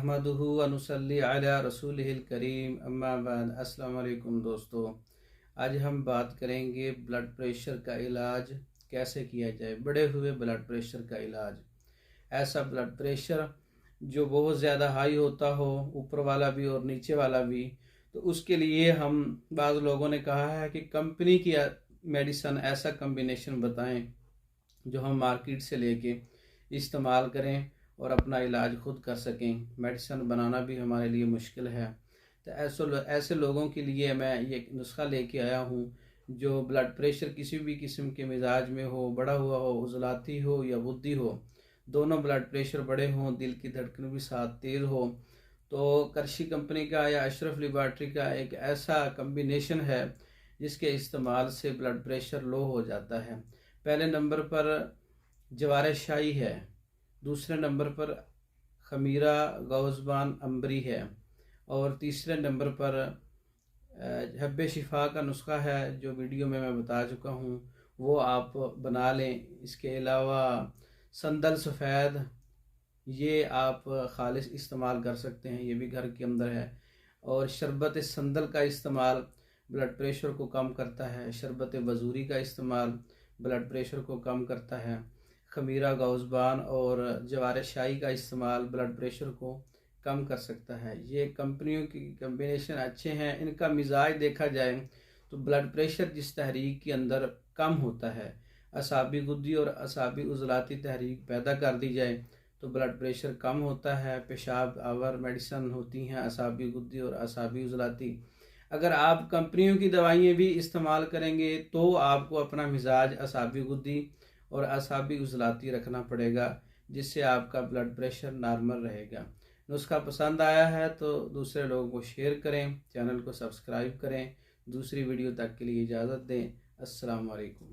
नहमदुहु व नुसल्ली अला रसूलिहिल करीम अम्मा बाद। अस्सलाम वालेकुम दोस्तों, आज हम बात करेंगे ब्लड प्रेशर का इलाज कैसे किया जाए। बढ़े हुए ब्लड प्रेशर का इलाज, ऐसा ब्लड प्रेशर जो बहुत ज़्यादा हाई होता हो, ऊपर वाला भी और नीचे वाला भी, तो उसके लिए हम बाज़ लोगों ने कहा है कि कंपनी की मेडिसन ऐसा कम्बिनेशन बताएं जो हम मार्केट से लेके इस्तेमाल करें और अपना इलाज खुद कर सकें। मेडिसिन बनाना भी हमारे लिए मुश्किल है, तो ऐसे लोगों के लिए मैं ये नुस्खा लेके आया हूँ जो ब्लड प्रेशर किसी भी किस्म के मिजाज में हो, बढ़ा हुआ हो, उजलाती हो या बुद्धि हो, दोनों ब्लड प्रेशर बढ़े हों, दिल की धड़कन भी साथ तेज़ हो, तो करशी कंपनी का या अशरफ लेबॉरेटरी का एक ऐसा कम्बिनेशन है जिसके इस्तेमाल से ब्लड प्रेशर लो हो जाता है। पहले नंबर पर जवार शाही है, दूसरे नंबर पर खमीरा गौज़बान अंबरी है और तीसरे नंबर पर हब्बे शिफा का नुस्खा है जो वीडियो में मैं बता चुका हूँ, वो आप बना लें। इसके अलावा संदल सफ़ेद, ये आप खालिस इस्तेमाल कर सकते हैं, ये भी घर के अंदर है। और शरबत संदल का इस्तेमाल ब्लड प्रेशर को कम करता है। शरबत वजूरी का इस्तेमाल ब्लड प्रेशर को कम करता है। खमीरा गौज़बान और जवार शाही का इस्तेमाल ब्लड प्रेशर को कम कर सकता है। ये कंपनियों की कम्बिनेशन अच्छे हैं। इनका मिजाज देखा जाए तो ब्लड प्रेशर जिस तहरीक के अंदर कम होता है, असाबी गुद्दी और असाबी उजलाती तहरीक पैदा कर दी जाए तो ब्लड प्रेशर कम होता है। पेशाब आवर मेडिसन होती हैं असाबी गुद्दी और असाबी उजलाती। अगर आप कंपनियों की दवाइयाँ भी इस्तेमाल करेंगे तो आपको अपना मिजाज असाबी गुद्दी और असाबी उजलाती रखना पड़ेगा, जिससे आपका ब्लड प्रेशर नॉर्मल रहेगा। नुस्खा पसंद आया है तो दूसरे लोगों को शेयर करें, चैनल को सब्सक्राइब करें। दूसरी वीडियो तक के लिए इजाज़त दें। अस्सलाम वालेकुम।